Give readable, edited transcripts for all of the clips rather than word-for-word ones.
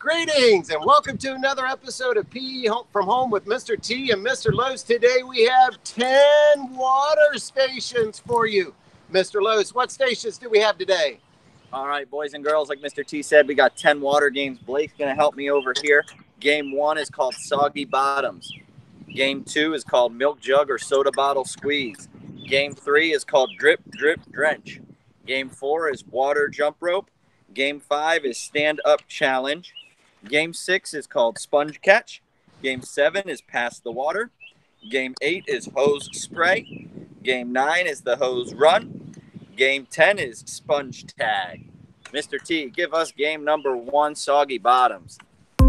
Greetings and welcome to another episode of PE from Home with Mr. T and Mr. Lowe's. Today we have 10 water stations for you. Mr. Lowe's, what stations do we have today? All right, boys and girls, like Mr. T said, we got 10 water games. Blake's going to help me over here. Game 1 is called Soggy Bottoms. Game 2 is called Milk Jug or Soda Bottle Squeeze. Game 3 is called Drip, Drip, Drench. Game 4 is Water Jump Rope. Game 5 is Stand Up Challenge. Game 6 is called Sponge Catch. Game 7 is Pass the Water. Game 8 is Hose Spray. Game 9 is the Hose Run. Game 10 is Sponge Tag. Mr. T, give us game number 1, Soggy Bottoms. All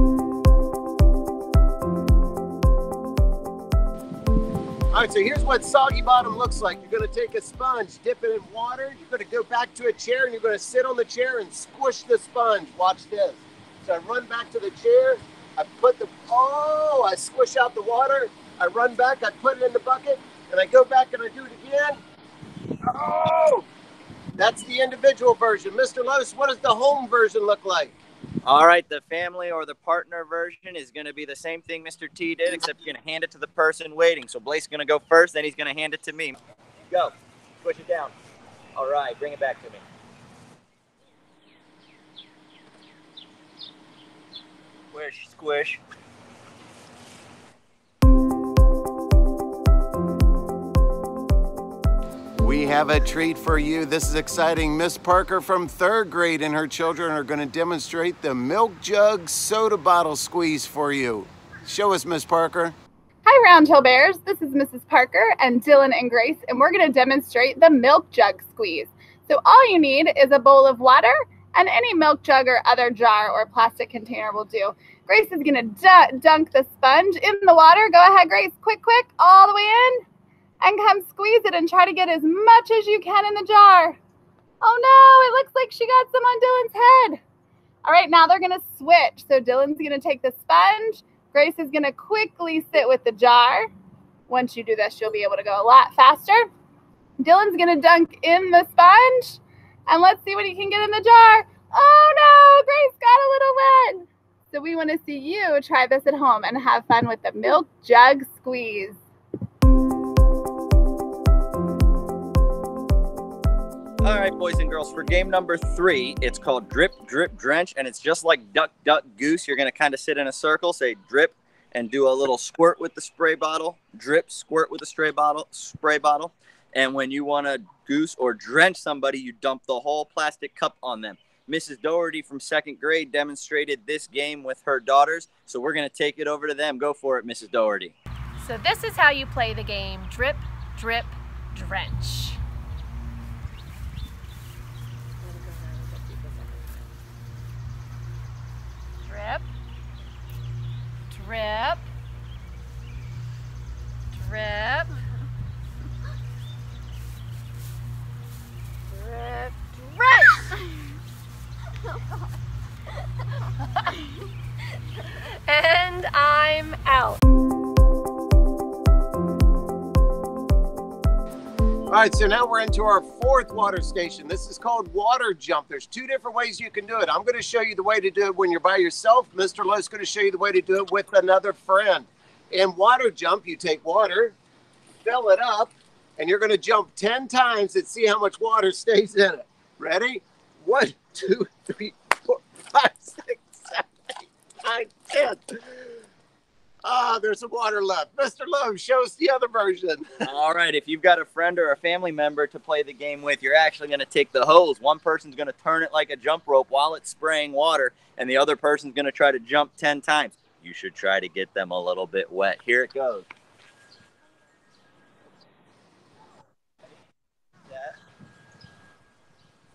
right, so here's what Soggy Bottom looks like. You're going to take a sponge, dip it in water. You're going to go back to a chair, and you're going to sit on the chair and squish the sponge. Watch this. So I run back to the chair. I squish out the water. I run back. I put it in the bucket, and I go back and I do it again. Oh! That's the individual version. Mr. Lowe's, what does the home version look like? All right, the family or the partner version is going to be the same thing Mr. T did, except you're going to hand it to the person waiting. So Blake's going to go first, then he's going to hand it to me. Go. Push it down. All right, bring it back to me. Squish, squish. We have a treat for you. This is exciting. Miss Parker from 3rd grade and her children are going to demonstrate the Milk Jug Soda Bottle Squeeze for you. Show us, Miss Parker. Hi, Round Hill Bears. This is Mrs. Parker and Dylan and Grace, and we're going to demonstrate the Milk Jug Squeeze. So all you need is a bowl of water, and any milk jug or other jar or plastic container will do. Grace is going to dunk the sponge in the water. Go ahead, Grace. Quick, quick, all the way in. And come squeeze it and try to get as much as you can in the jar. Oh no, it looks like she got some on Dylan's head. All right, now they're gonna switch. So Dylan's gonna take the sponge. Grace is gonna quickly sit with the jar. Once you do this, you'll be able to go a lot faster. Dylan's gonna dunk in the sponge. And let's see what he can get in the jar. Oh no, Grace got a little wet. So we wanna see you try this at home and have fun with the Milk Jug Squeeze. All right, boys and girls, for game number 3, it's called Drip, Drip, Drench, and it's just like Duck, Duck, Goose. You're going to kind of sit in a circle, say drip, and do a little squirt with the spray bottle, drip, squirt with the spray bottle, and when you want to goose or drench somebody, you dump the whole plastic cup on them. Mrs. Doherty from 2nd grade demonstrated this game with her daughters, so we're going to take it over to them. Go for it, Mrs. Doherty. So this is how you play the game, Drip, Drip, Drench. Drip, drip, drip, drip, drench. And I'm out. All right, so now we're into our 4th water station. This is called Water Jump. There's 2 different ways you can do it. I'm going to show you the way to do it when you're by yourself. Mr. Lowe's going to show you the way to do it with another friend. In Water Jump, you take water, fill it up, and you're going to jump 10 times and see how much water stays in it. Ready? 1, 2, 3, 4, 5, 6, 7, 8, 9, 10. Ah, there's some water left. Mr. Lowe, show us the other version. All right, if you've got a friend or a family member to play the game with, you're actually going to take the hose. One person's going to turn it like a jump rope while it's spraying water, and the other person's going to try to jump 10 times. You should try to get them a little bit wet. Here it goes. Set.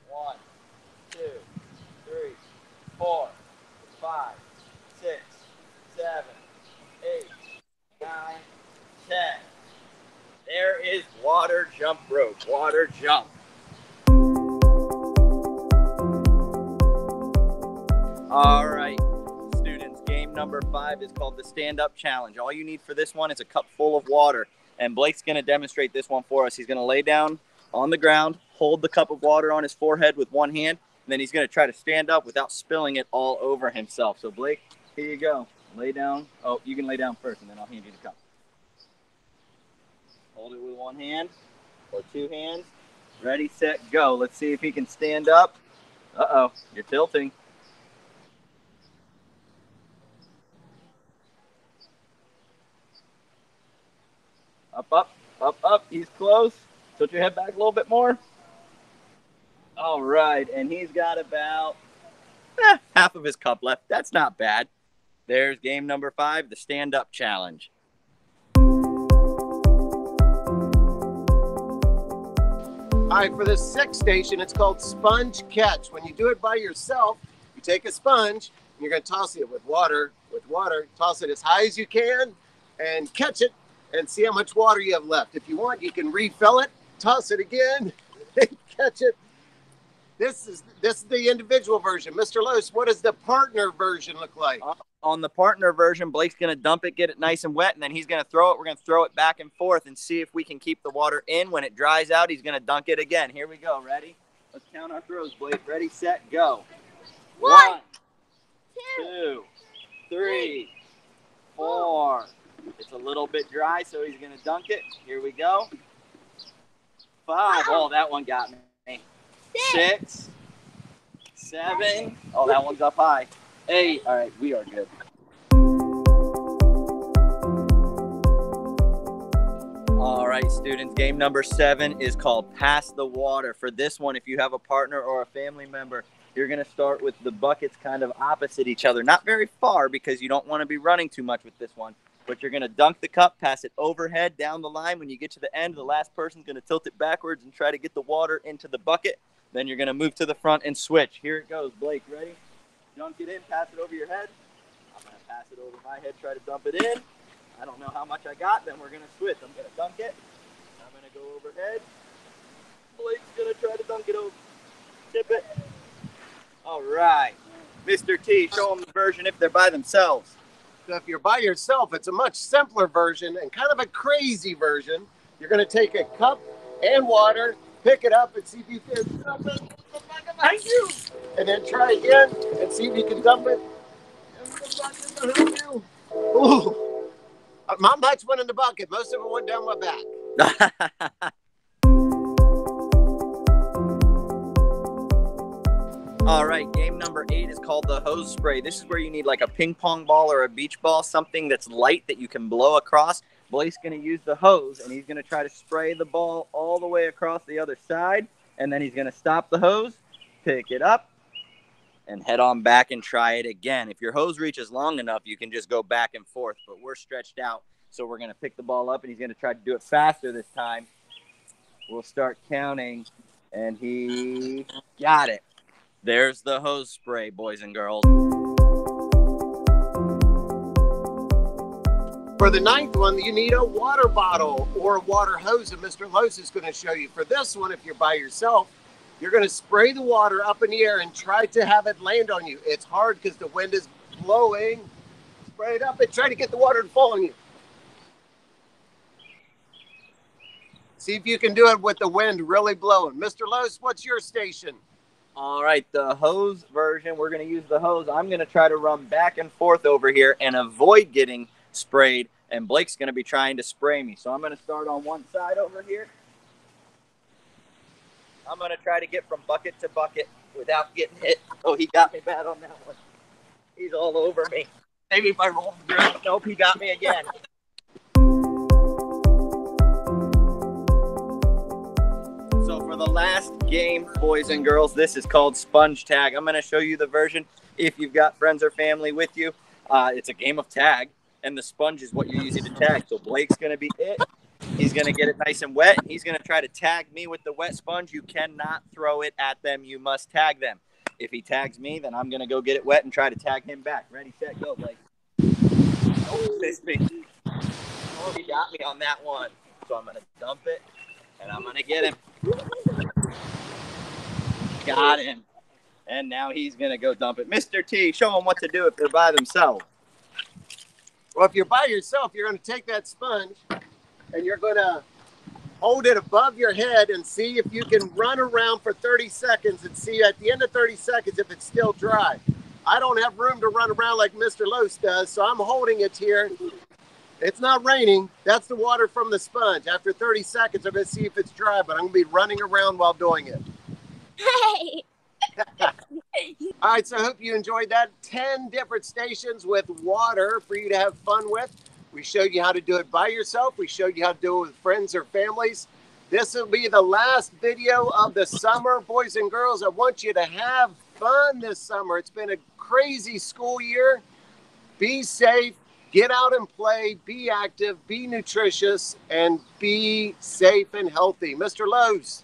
1, 2, 3, 4, 5, 6, 7, 8, 9, 10. There is water jump rope. Water jump. All right, students, game number 5 is called the Stand Up Challenge. All you need for this one is a cup full of water, and Blake's going to demonstrate this one for us. He's going to lay down on the ground, hold the cup of water on his forehead with one hand, And then he's going to try to stand up without spilling it all over himself. So, Blake, here you go. Lay down. Oh, you can lay down first, and then I'll hand you the cup. Hold it with one hand or two hands. Ready, set, go. Let's see if he can stand up. Uh-oh, you're tilting. Up, up, up, up. He's close. Tilt your head back a little bit more. All right, and he's got about half of his cup left. That's not bad. There's game number 5, the stand-up challenge. All right, for the 6th station, it's called sponge catch. When you do it by yourself, you take a sponge, and you're going to toss it with water, toss it as high as you can, and catch it, and see how much water you have left. If you want, you can refill it, toss it again, and catch it. This is the individual version. Mr. Lewis, what does the partner version look like? On the partner version, Blake's going to dump it, get it nice and wet, and then he's going to throw it. We're going to throw it back and forth and see if we can keep the water in. When it dries out, he's going to dunk it again. Here we go. Ready? Let's count our throws, Blake. Ready, set, go. 1, 2, 3, 4. It's a little bit dry, so he's going to dunk it. Here we go. 5. Oh, that one got me. 6, 7. Oh, that one's up high. 8. All right, we are good. All right, students, game number 7 is called Pass the Water. For this one, if you have a partner or a family member, you're going to start with the buckets kind of opposite each other. Not very far because you don't want to be running too much with this one. But you're going to dunk the cup, pass it overhead down the line. When you get to the end, the last person's going to tilt it backwards and try to get the water into the bucket. Then you're going to move to the front and switch. Here it goes. Blake, ready? Dunk it in, pass it over your head. I'm going to pass it over my head, try to dump it in. I don't know how much I got. Then we're going to switch. I'm going to dunk it. I'm going to go overhead. Blake's going to try to dunk it over. Tip it. All right. Mr. T, show them the version if they're by themselves. So if you're by yourself, it's a much simpler version and kind of a crazy version. You're going to take a cup and water, pick it up and see if you can dump it. Behind you. And then try again and see if you can dump it. Behind you. Ooh. Not much went in the bucket. Most of it went down my back. All right, game number 8 is called the hose spray. This is where you need like a ping pong ball or a beach ball, something that's light that you can blow across. Blake's going to use the hose, and he's going to try to spray the ball all the way across the other side, and then he's going to stop the hose, pick it up, and head on back and try it again. If your hose reaches long enough, you can just go back and forth, but we're stretched out, so we're going to pick the ball up, and he's going to try to do it faster this time. We'll start counting, and he got it. There's the hose spray, boys and girls. For the 9th one, you need a water bottle or a water hose, and Mr. Los is going to show you. For this one, if you're by yourself, you're going to spray the water up in the air and try to have it land on you. It's hard because the wind is blowing. Spray it up and try to get the water to fall on you. See if you can do it with the wind really blowing. Mr. Los, what's your station? All right, the hose version, we're going to use the hose. I'm going to try to run back and forth over here and avoid getting sprayed, and Blake's going to be trying to spray me. So I'm going to start on one side over here. I'm going to try to get from bucket to bucket without getting hit. Oh, he got me bad on that one. He's all over me. Maybe if I roll through. Nope, he got me again. So for the last game, boys and girls, this is called sponge tag. I'm going to show you the version if you've got friends or family with you. It's a game of tag, and the sponge is what you're using to tag. So Blake's going to be it. He's going to get it nice and wet. He's going to try to tag me with the wet sponge. You cannot throw it at them. You must tag them. If he tags me, then I'm going to go get it wet and try to tag him back. Ready, set, go, Blake. Oh, missed me. Oh, he got me on that one. So I'm going to dump it, and I'm going to get him. Got him. And now he's going to go dump it. Mr. T, show them what to do if they're by themselves. Well, if you're by yourself, you're going to take that sponge and you're going to hold it above your head and see if you can run around for 30 seconds and see at the end of 30 seconds if it's still dry. I don't have room to run around like Mr. Los does, so I'm holding it here. It's not raining. That's the water from the sponge. After 30 seconds, I'm going to see if it's dry, but I'm going to be running around while doing it. Hey. All right, so I hope you enjoyed that. 10 different stations with water for you to have fun with. We showed you how to do it by yourself. We showed you how to do it with friends or families. This will be the last video of the summer. Boys and girls, I want you to have fun this summer. It's been a crazy school year. Be safe. Get out and play. Be active. Be nutritious. And be safe and healthy. Mr. Lowe's.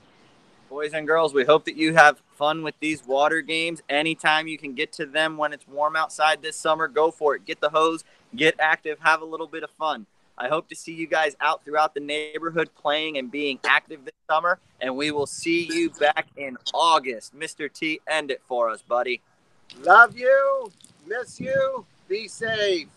Boys and girls, we hope that you have fun with these water games. Anytime you can get to them when it's warm outside this summer, go for it. Get the hose, get active, have a little bit of fun. I hope to see you guys out throughout the neighborhood playing and being active this summer, and we will see you back in August. Mr. T, end it for us, buddy. Love you. Miss you. Be safe.